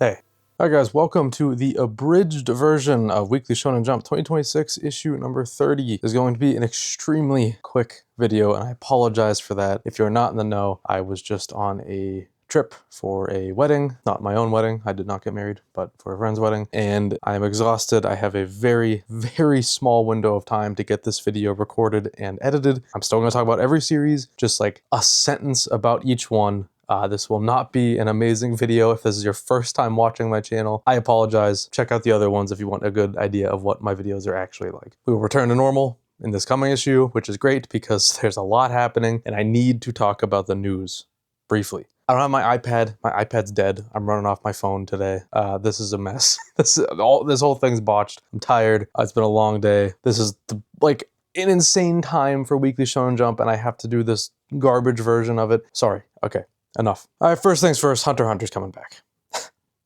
Hey. Alright guys, welcome to the abridged version of Weekly Shonen Jump 2026 issue number 30. This is going to be an extremely quick video and I apologize for that. If you're not in the know, I was just on a trip for a wedding, not my own wedding, I did not get married, but for a friend's wedding, and I am exhausted. I have a very, very small window of time to get this video recorded and edited. I'm still going to talk about every series, just like a sentence about each one. This will not be an amazing video if this is your first time watching my channel. I apologize. Check out the other ones if you want a good idea of what my videos are actually like. We will return to normal in this coming issue, which is great because there's a lot happening and I need to talk about the news briefly. I don't have my iPad. My iPad's dead. I'm running off my phone today. This is a mess. This whole thing's botched. I'm tired. It's been a long day. This is like an insane time for Weekly Shonen Jump and I have to do this garbage version of it. Sorry. Okay. Enough. All right, first things first, Hunter x Hunter's coming back.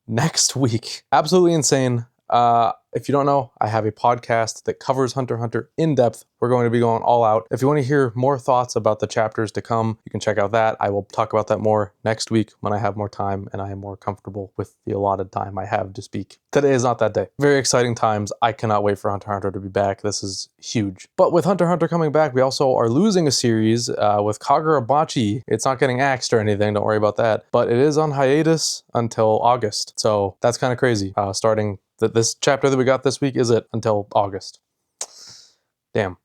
Next week. Absolutely insane. If you don't know, I have a podcast that covers Hunter x Hunter in depth. We're going to be going all out. If you want to hear more thoughts about the chapters to come, you can check out that. I will talk about that more next week when I have more time and I am more comfortable with the allotted time I have to speak. Today is not that day. Very exciting times. I cannot wait for Hunter x Hunter to be back. This is huge. But with Hunter x Hunter coming back, we also are losing a series with Kagurabachi. It's not getting axed or anything, don't worry about that. But it is on hiatus until August. So that's kind of crazy. Starting this chapter that we got this week is it until August. Damn.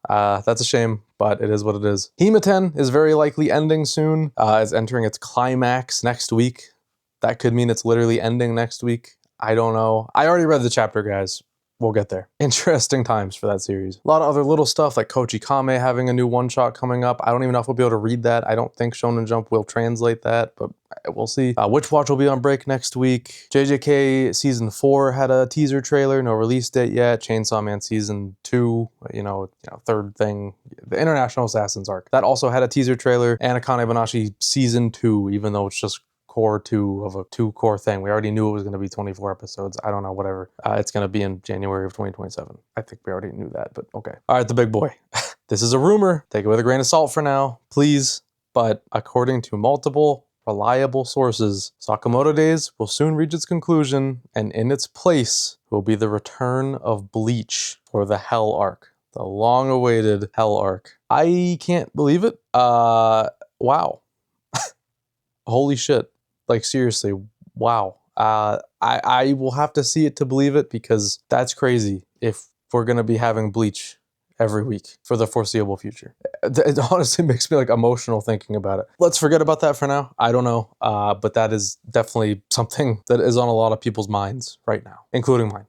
That's a shame, but it is what it is. Hima-Ten is very likely ending soon. It's entering its climax next week. That could mean it's literally ending next week. I don't know. I already read the chapter, guys. We'll get there. Interesting times for that series. A lot of other little stuff like Kochi Kame having a new one-shot coming up. I don't even know if we'll be able to read that. I don't think Shonen Jump will translate that, but we'll see. Witch Watch will be on break next week. JJK Season 4 had a teaser trailer, no release date yet. Chainsaw Man Season 2, third thing. The International Assassins arc. That also had a teaser trailer. And Akane-banashi Season 2, even though it's just core 2 of a 2-core thing. We already knew it was going to be 24 episodes. I don't know, whatever. It's going to be in January of 2027. I think we already knew that, but okay. All right, the big boy. This is a rumor. Take it with a grain of salt for now, please. But according to multiple reliable sources, Sakamoto Days will soon reach its conclusion, and in its place will be the return of Bleach for the Hell arc. The long-awaited Hell arc. I can't believe it. Wow. Holy shit. Like, seriously, wow. I will have to see it to believe it because that's crazy if we're going to be having Bleach every week for the foreseeable future. It honestly makes me like emotional thinking about it. Let's forget about that for now. I don't know, but that is definitely something that is on a lot of people's minds right now, including mine.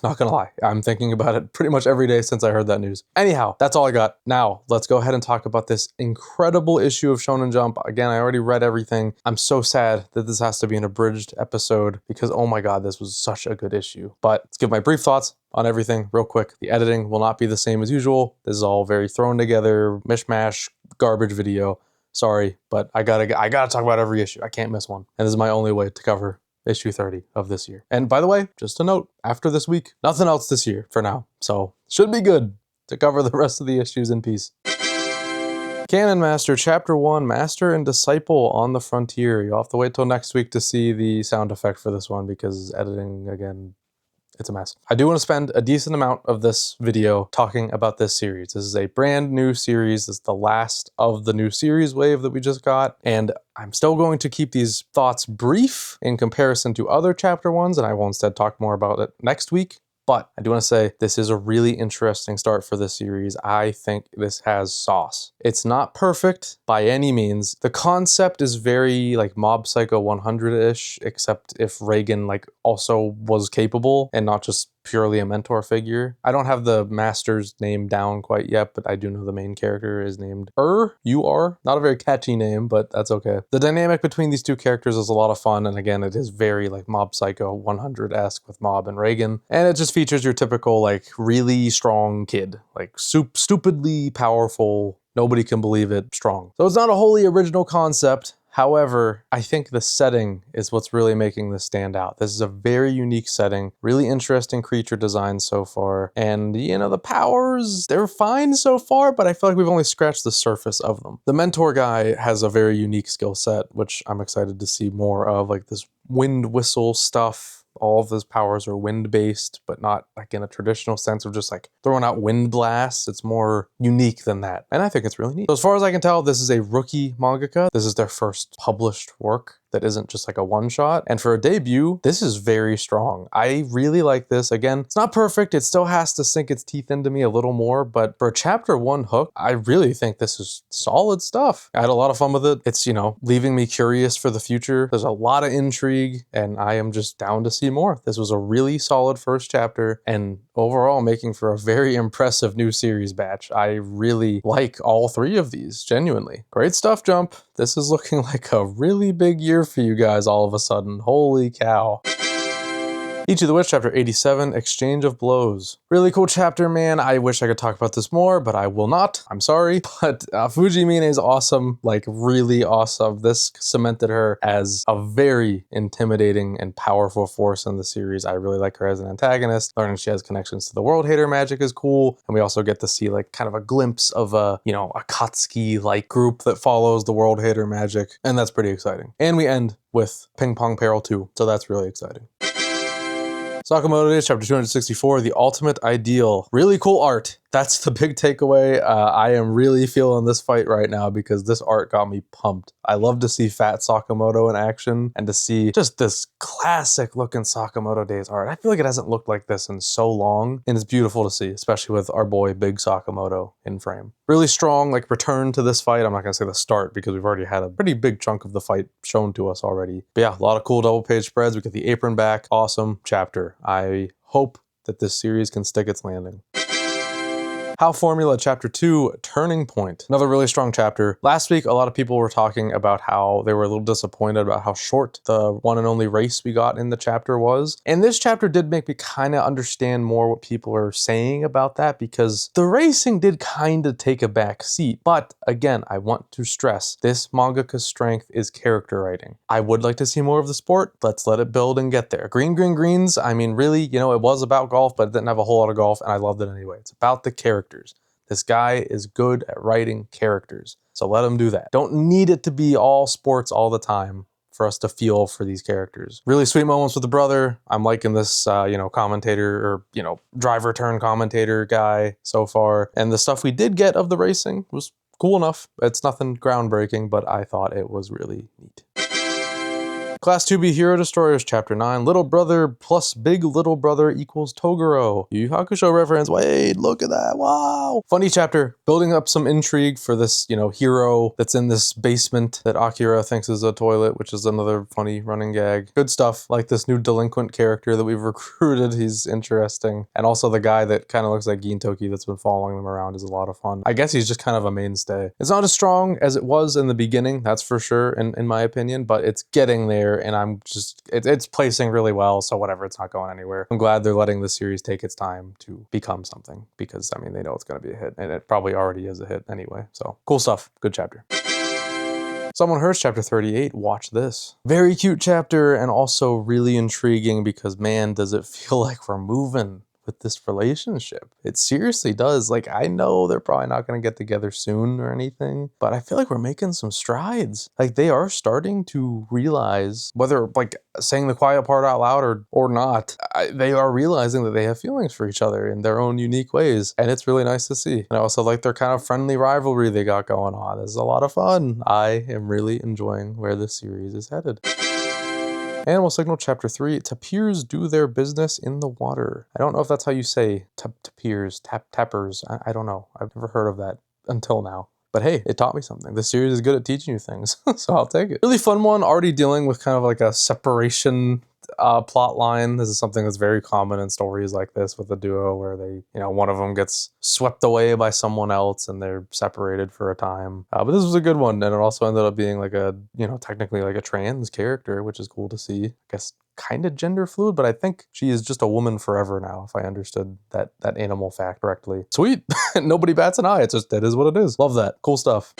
Not gonna lie, I'm thinking about it pretty much every day since I heard that news. Anyhow, that's all I got. Now, let's go ahead and talk about this incredible issue of Shonen Jump. Again, I already read everything. I'm so sad that this has to be an abridged episode because, oh my god, this was such a good issue. But let's give my brief thoughts on everything real quick. The editing will not be the same as usual. This is all very thrown together, mishmash, garbage video. Sorry, but I gotta talk about every issue. I can't miss one. And this is my only way to cover issue 30 of this year. And by the way, just a note, after this week, nothing else this year for now. So should be good to cover the rest of the issues in peace. Canon Master Chapter 1, Master and Disciple on the Frontier. You'll have to wait till next week to see the sound effect for this one because editing, again, it's a mess. I do want to spend a decent amount of this video talking about this series. This is a brand new series. This is the last of the new series wave that we just got. And I'm still going to keep these thoughts brief in comparison to other chapter ones, and I will instead talk more about it next week. But I do want to say this is a really interesting start for this series. I think this has sauce. It's not perfect by any means. The concept is very like Mob Psycho 100-ish, except if Reagan like also was capable and not just purely a mentor figure. I don't have the master's name down quite yet, but I do know the main character is named U-R. Not a very catchy name, but that's okay. The dynamic between these two characters is a lot of fun, and again, it is very like Mob Psycho 100-esque with Mob and Reagan, and it just features your typical like really strong kid, like stupidly powerful, nobody can believe it, strong. So it's not a wholly original concept. However, I think the setting is what's really making this stand out. This is a very unique setting, really interesting creature design so far, and you know, the powers, they're fine so far, but I feel like we've only scratched the surface of them. The mentor guy has a very unique skill set, which I'm excited to see more of, like this wind whistle stuff. All of his powers are wind-based, but not like in a traditional sense of just like throwing out wind blasts. It's more unique than that, and I think it's really neat. So as far as I can tell, this is a rookie mangaka. This is their first published work that isn't just like a one-shot, and for a debut, this is very strong. I really like this. Again, it's not perfect. It still has to sink its teeth into me a little more, but for a chapter 1 hook, I really think this is solid stuff. I had a lot of fun with it. It's, you know, leaving me curious for the future. There's a lot of intrigue, and I am just down to see more. This was a really solid first chapter, and overall making for a very impressive new series batch. I really like all 3 of these, genuinely. Great stuff, Jump. This is looking like a really big year for you guys all of a sudden. Holy cow. Ichi the Witch, chapter 87, Exchange of Blows. Really cool chapter, man. I wish I could talk about this more, but I will not. I'm sorry. But Fujimine is awesome, like really awesome. This cemented her as a very intimidating and powerful force in the series. I really like her as an antagonist. Learning she has connections to the World Hater magic is cool. And we also get to see like kind of a glimpse of a, you know, a Katsuki-like group that follows the World Hater magic. And that's pretty exciting. And we end with Ping Pong Peril 2. So that's really exciting. Sakamoto chapter 264, The Ultimate Ideal. Really cool art. That's the big takeaway. I am really feeling this fight right now because this art got me pumped. I love to see fat Sakamoto in action and to see just this classic looking Sakamoto Days art. I feel like it hasn't looked like this in so long, and it's beautiful to see, especially with our boy Big Sakamoto in frame. Really strong like return to this fight. I'm not gonna say the start because we've already had a pretty big chunk of the fight shown to us already. But yeah, a lot of cool double page spreads. We get the apron back. Awesome chapter. I hope that this series can stick its landing. Hal Formula Chapter 2, Turning Point. Another really strong chapter. Last week, a lot of people were talking about how they were a little disappointed about how short the one and only race we got in the chapter was. And this chapter did make me kind of understand more what people are saying about that, because the racing did kind of take a back seat. But again, I want to stress, this mangaka's strength is character writing. I would like to see more of the sport. Let's let it build and get there. Greens, I mean, really, you know, it was about golf, but it didn't have a whole lot of golf, and I loved it anyway. It's about the characters. This guy is good at writing characters, so let him do that. Don't need it to be all sports all the time for us to feel for these characters. Really sweet moments with the brother. I'm liking this, you know, commentator or, you know, driver turn commentator guy so far. And the stuff we did get of the racing was cool enough. It's nothing groundbreaking, but I thought it was really neat. Class 2B Hero Destroyerz Chapter 9, Little Brother plus Big Little Brother equals Toguro. Yu Yu Hakusho reference, wait, look at that, wow. Funny chapter, building up some intrigue for this, you know, hero that's in this basement that Akira thinks is a toilet, which is another funny running gag. Good stuff, like this new delinquent character that we've recruited, he's interesting. And also the guy that kind of looks like Gintoki that's been following them around is a lot of fun. I guess he's just kind of a mainstay. It's not as strong as it was in the beginning, that's for sure, in my opinion, but it's getting there. And I'm just, it's placing really well, so whatever, it's not going anywhere. I'm glad they're letting the series take its time to become something, because I mean, they know it's going to be a hit, and it probably already is a hit anyway. So cool stuff, good chapter. Someone Hertz Chapter 38, watch this. Very cute chapter, and also really intriguing because man, does it feel like we're moving with this relationship. It seriously does. Like, I know they're probably not going to get together soon or anything, but I feel like we're making some strides. Like, they are starting to realize, whether like saying the quiet part out loud or not, they are realizing that they have feelings for each other in their own unique ways, and it's really nice to see. And I also like their kind of friendly rivalry they got going on. This is a lot of fun. I am really enjoying where this series is headed. Animal Signal Chapter 3, Tapirs do their business in the water. I don't know if that's how you say tapirs, tappers. I don't know. I've never heard of that until now. But hey, it taught me something. This series is good at teaching you things, so I'll take it. Really fun one, already dealing with kind of like a separation plot line. This is something that's very common in stories like this with a duo where they, you know, one of them gets swept away by someone else and they're separated for a time. But this was a good one, and it also ended up being like a, you know, technically like a trans character, which is cool to see. I guess kind of gender fluid, but I think she is just a woman forever now, if I understood that animal fact correctly. Sweet. Nobody bats an eye. It's just, that is what it is. Love that. Cool stuff.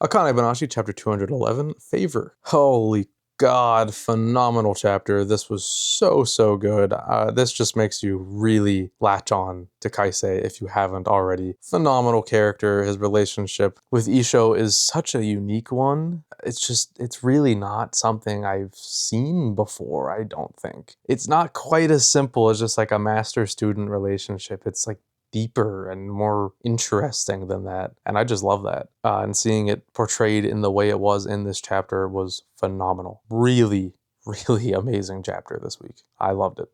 Akane-banashi Chapter 211, Favor. Holy God, phenomenal chapter. This was so good. This just makes you really latch on to Kaisei if you haven't already. Phenomenal character. His relationship with Isho is such a unique one. It's really not something I've seen before, I don't think. It's not quite as simple as just like a master-student relationship. It's like deeper and more interesting than that, and I just love that. And seeing it portrayed in the way it was in this chapter was phenomenal. Really amazing chapter this week. I loved it.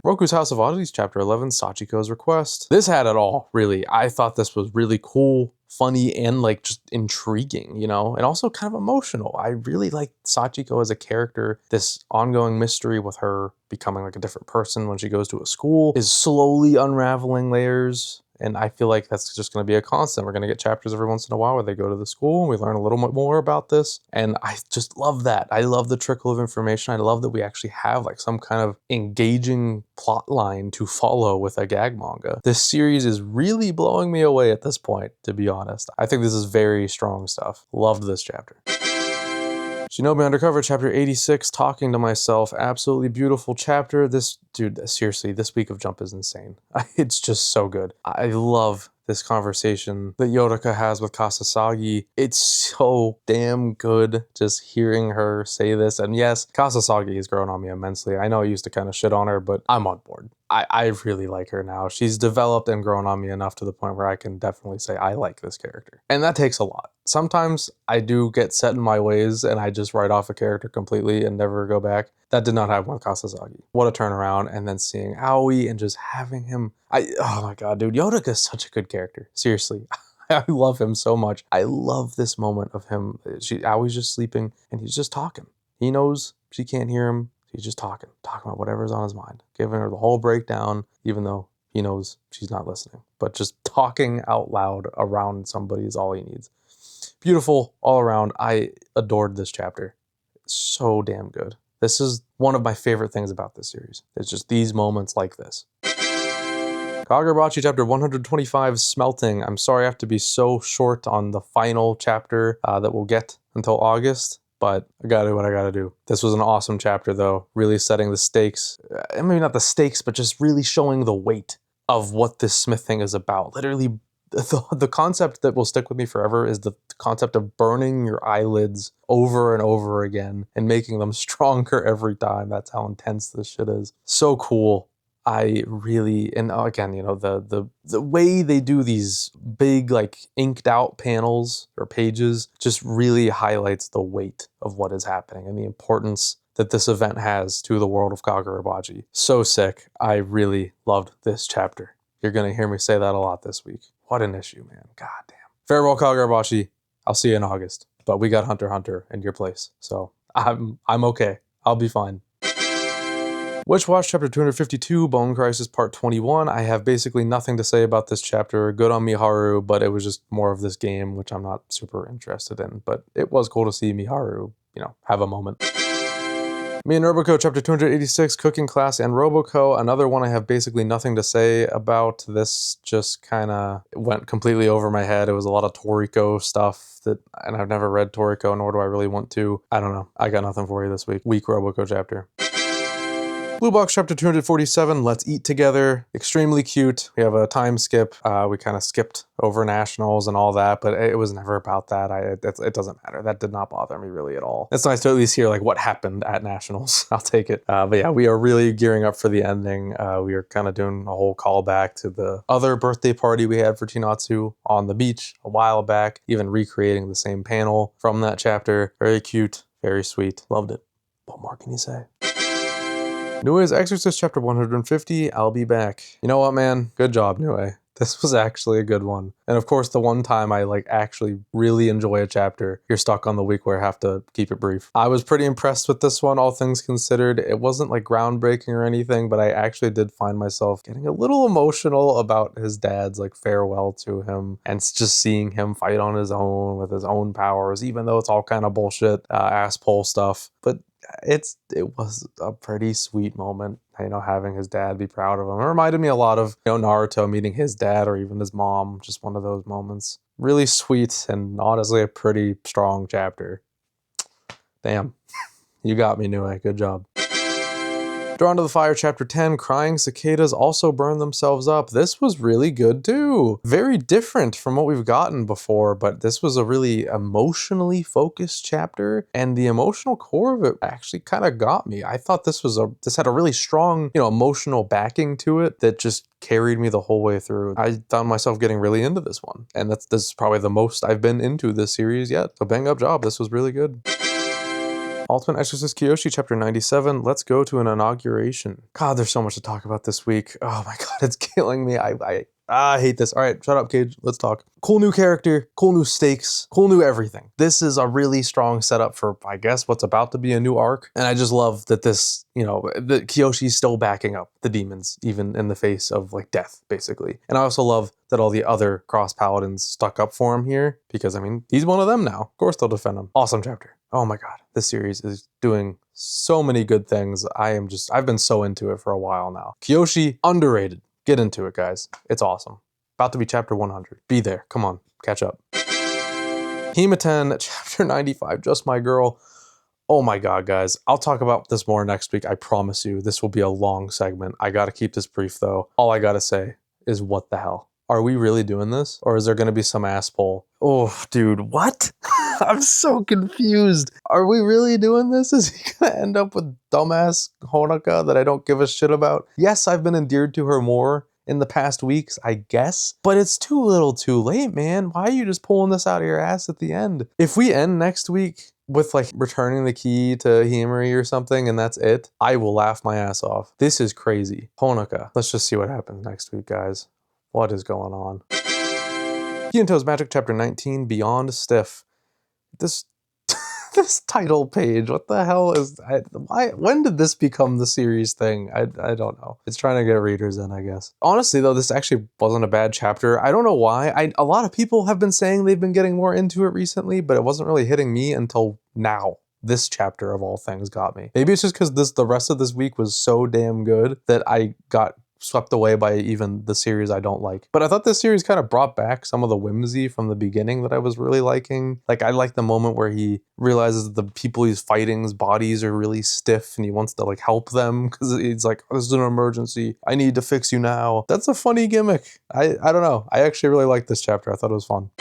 Roku's House of Oddities Chapter 11, Sachiko's Request. This had it all, really. I thought this was really cool, funny, and like just intriguing, you know, and also kind of emotional. I really like Sachiko as a character. This ongoing mystery with her becoming like a different person when she goes to a school is slowly unraveling layers. And I feel like that's just going to be a constant. We're going to get chapters every once in a while where they go to the school and we learn a little bit more about this. And I just love that. I love the trickle of information. I love that we actually have like some kind of engaging plot line to follow with a gag manga. This series is really blowing me away at this point, to be honest. I think this is very strong stuff. Loved this chapter. Shinobi Undercover Chapter 86, Talking to Myself. Absolutely beautiful chapter. Seriously, this week of Jump is insane. It's just so good. I love this conversation that Yotaka has with Kasasagi. It's so damn good just hearing her say this. And yes, Kasasagi has grown on me immensely. I know I used to kind of shit on her, but I'm on board. I really like her now. She's developed and grown on me enough to the point where I can definitely say I like this character. And that takes a lot. Sometimes I do get set in my ways and I just write off a character completely and never go back. That did not happen with Kasasagi. What a turnaround. And then seeing Aoi and just having him. Oh my God, dude. Yotaka is such a good character. Seriously. I love him so much. I love this moment of him. Aoi's just sleeping and he's just talking. He knows she can't hear him. He's just talking about whatever's on his mind, giving her the whole breakdown, even though he knows she's not listening. But just talking out loud around somebody is all he needs. Beautiful all around. I adored this chapter. So damn good. This is one of my favorite things about this series. It's just these moments like this. Kagurabachi Chapter 125, Smelting. I'm sorry I have to be so short on the final chapter that we'll get until August, but I gotta do what I gotta do. This was an awesome chapter though, really setting the stakes. Maybe not the stakes, but just really showing the weight of what this smithing is about. Literally, the concept that will stick with me forever is the concept of burning your eyelids over and over again and making them stronger every time. That's how intense this shit is. So cool. I really, and again, you know, the way they do these big like inked out panels or pages just really highlights the weight of what is happening and the importance that this event has to the world of Kagurabachi. So sick. I really loved this chapter. You're gonna hear me say that a lot this week. What an issue, man. God damn. Farewell, Kagurabachi. I'll see you in August. But we got Hunter x Hunter in your place. So I'm okay. I'll be fine. Witch Watch Chapter 252, Bone Crisis Part 21. I have basically nothing to say about this chapter. Good on Miharu, but it was just more of this game, which I'm not super interested in. But it was cool to see Miharu, you know, have a moment. Me and Roboco Chapter 286, Cooking Class and Roboco. Another one I have basically nothing to say about. This just kind of went completely over my head. It was a lot of Toriko stuff and I've never read Toriko, nor do I really want to. I don't know. I got nothing for you this week. Weak Roboco chapter. Blue Box Chapter 247, Let's Eat Together. Extremely cute. We have a time skip. We kind of skipped over nationals and all that, but it was never about that. It doesn't matter. That did not bother me really at all. It's nice to at least hear like what happened at nationals. I'll take it. But yeah, we are really gearing up for the ending. We are kind of doing a whole callback to the other birthday party we had for Chinatsu on the beach a while back, even recreating the same panel from that chapter. Very cute, very sweet. Loved it. What more can you say? Nue's Exorcist Chapter 150, I'll be back. You know what, man? Good job, Nue. This was actually a good one. And of course, the one time I like actually really enjoy a chapter, you're stuck on the week where I have to keep it brief. I was pretty impressed with this one, all things considered. It wasn't like groundbreaking or anything, but I actually did find myself getting a little emotional about his dad's like farewell to him and just seeing him fight on his own with his own powers, even though it's all kind of bullshit, ass pole stuff. But it was a pretty sweet moment, you know, having his dad be proud of him. It reminded me a lot of, you know, Naruto meeting his dad or even his mom, just one of those moments. really sweet and honestly a pretty strong chapter. Damn. You got me, Nue. Good job. Drawn to the Fire, Chapter 10, Crying Cicadas also burn themselves up. This was really good too. Very different from what we've gotten before, but this was a really emotionally focused chapter, and the emotional core of it actually kind of got me. I thought this had a really strong, emotional backing to it that just carried me the whole way through. I found myself getting really into this one, and this is probably the most I've been into this series yet. So bang up job, this was really good. Ultimate Exorcist Kiyoshi, Chapter 97. Let's go to an inauguration. God, there's so much to talk about this week. Oh my God, it's killing me. I hate this. All right, shut up, Cage. Let's talk. Cool new character, cool new stakes, cool new everything. This is a really strong setup for, I guess, what's about to be a new arc. And I just love that this, that Kiyoshi's still backing up the demons, even in the face of like death, basically. And I also love that all the other cross paladins stuck up for him here, because I mean, he's one of them now. Of course they'll defend him. Awesome chapter. Oh my God, this series is doing so many good things. I've been so into it for a while now. Kiyoshi, underrated. Get into it, guys. It's awesome. About to be chapter 100. Be there. Come on, catch up. Hima-Ten, Chapter 95, Just My Girl. Oh my God, guys. I'll talk about this more next week. I promise you. This will be a long segment. I gotta keep this brief though. All I gotta say is what the hell? Are we really doing this? Or is there gonna be some asshole? Oh, dude, what? I'm so confused. Are we really doing this? Is he gonna end up with dumbass Honoka that I don't give a shit about? Yes, I've been endeared to her more in the past weeks, I guess, but it's too little too late, man. Why are you just pulling this out of your ass at the end? If we end next week with like returning the key to Himari or something and that's it, I will laugh my ass off. This is crazy. Honoka. Let's just see what happens next week, guys. What is going on? Kiyoto's Magic, Chapter 19, Beyond Stiff. This title page, what the hell is when did this become the series thing? I don't know. It's trying to get readers in, I guess. Honestly though, this actually wasn't a bad chapter. I don't know why. A lot of people have been saying they've been getting more into it recently, but it wasn't really hitting me until now. This chapter of all things got me. Maybe it's just because the rest of this week was so damn good that I got swept away by even the series I don't like. But I thought this series kind of brought back some of the whimsy from the beginning that I was really liking. Like, I like the moment where he realizes that the people he's fighting's bodies are really stiff and he wants to like help them because he's like, this is an emergency. I need to fix you now. That's a funny gimmick. I don't know. I actually really liked this chapter. I thought it was fun.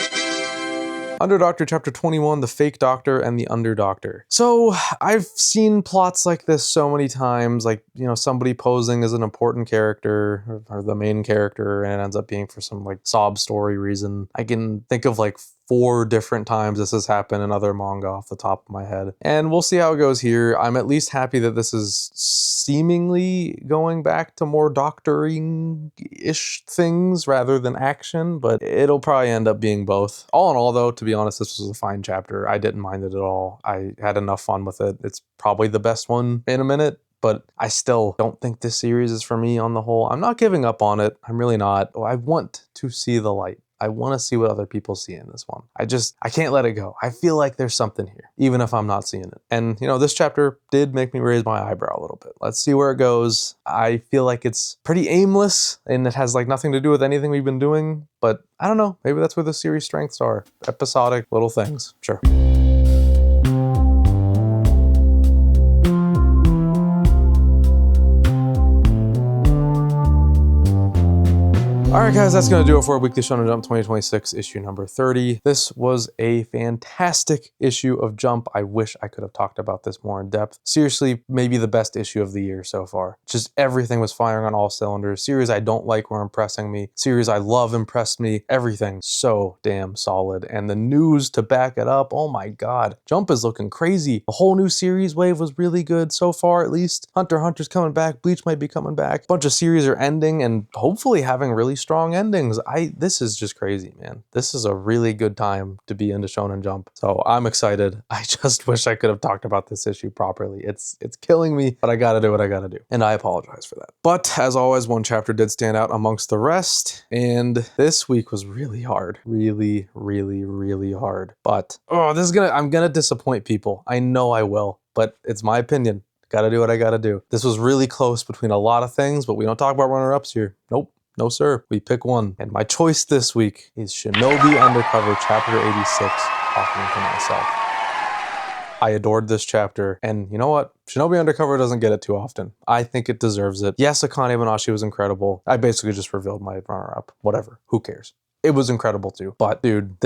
Underdoctor, Chapter 21, The Fake Doctor and the Underdoctor. So I've seen plots like this so many times, like, somebody posing as an important character or the main character and it ends up being for some like sob story reason. I can think of like 4 different times this has happened in other manga off the top of my head. And we'll see how it goes here. I'm at least happy that this is seemingly going back to more doctoring-ish things rather than action, but it'll probably end up being both. All in all though, to be honest, this was a fine chapter. I didn't mind it at all. I had enough fun with it. It's probably the best one in a minute, but I still don't think this series is for me on the whole. I'm not giving up on it. I'm really not. I want to see the light. I want to see what other people see in this one. I can't let it go. I feel like there's something here, even if I'm not seeing it. And, this chapter did make me raise my eyebrow a little bit. Let's see where it goes. I feel like it's pretty aimless and it has like nothing to do with anything we've been doing, but I don't know. Maybe that's where the series' strengths are. Episodic little things. Sure. Alright guys, that's going to do it for Weekly Shonen Jump 2026 issue number 30. This was a fantastic issue of Jump. I wish I could have talked about this more in depth. Seriously, maybe the best issue of the year so far. Just everything was firing on all cylinders. Series I don't like were impressing me. Series I love impressed me. Everything so damn solid. And the news to back it up, oh my God. Jump is looking crazy. The whole new series wave was really good so far at least. Hunter x Hunter's coming back. Bleach might be coming back. A bunch of series are ending and hopefully having really strong endings. This is just crazy, man. This is a really good time to be into Shonen Jump. So I'm excited. I just wish I could have talked about this issue properly. It's killing me, but I gotta do what I gotta do. And I apologize for that. But as always, one chapter did stand out amongst the rest. And this week was really hard. Really, really, really hard. But, I'm gonna disappoint people. I know I will, but it's my opinion. Gotta do what I gotta do. This was really close between a lot of things, but we don't talk about runner-ups here. Nope. No sir, we pick one. And my choice this week is Shinobi Undercover Chapter 86, Talking to Myself. I adored this chapter, and you know what? Shinobi Undercover doesn't get it too often. I think it deserves it. Yes, Akane-banashi was incredible. I basically just revealed my runner-up. Whatever, who cares? It was incredible too. But dude,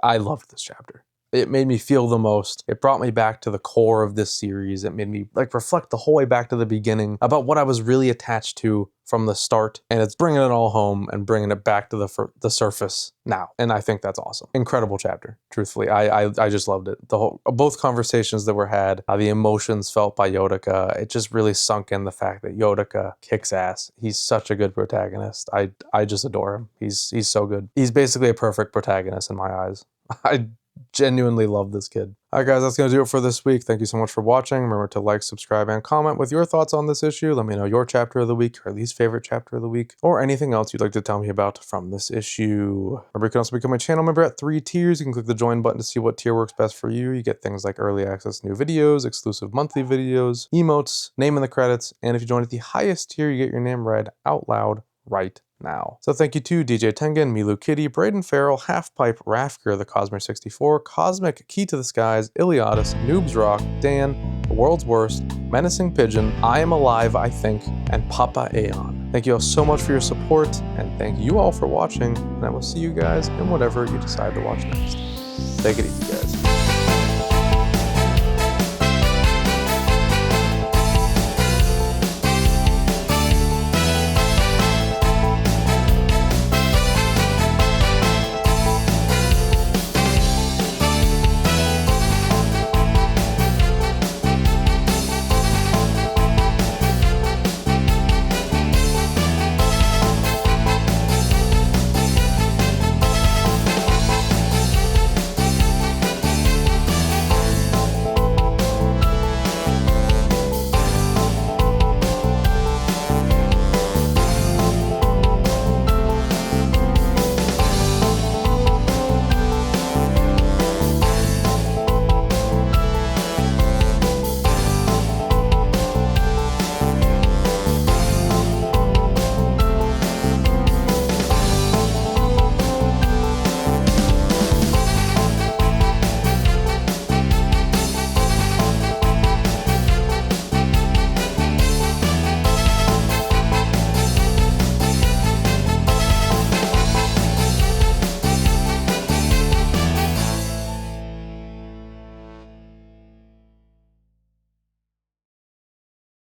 I loved this chapter. It made me feel the most. It brought me back to the core of this series. It made me like reflect the whole way back to the beginning about what I was really attached to from the start. And it's bringing it all home and bringing it back to the surface now. And I think that's awesome. Incredible chapter, truthfully. I just loved it. Both conversations that were had, the emotions felt by Yotaka, it just really sunk in the fact that Yotaka kicks ass. He's such a good protagonist. I just adore him. He's so good. He's basically a perfect protagonist in my eyes. I genuinely love this kid. Alright guys, that's going to do it for this week. Thank you so much for watching. Remember to like, subscribe, and comment with your thoughts on this issue. Let me know your chapter of the week, your least favorite chapter of the week, or anything else you'd like to tell me about from this issue. Remember, you can also become a channel member at 3 tiers. You can click the join button to see what tier works best for you. You get things like early access, new videos, exclusive monthly videos, emotes, name in the credits, and if you join at the highest tier, you get your name read out loud right now. So thank you to DJ Tengen, Milu Kitty, Braden Farrell, Halfpipe, Rafker, the Cosmer 64, Cosmic, Key to the Skies, Iliadis, Noobs Rock, Dan, The World's Worst, Menacing Pigeon, I Am Alive, I Think, and Papa Aeon. Thank you all so much for your support, and thank you all for watching, and I will see you guys in whatever you decide to watch next. Take it easy, guys.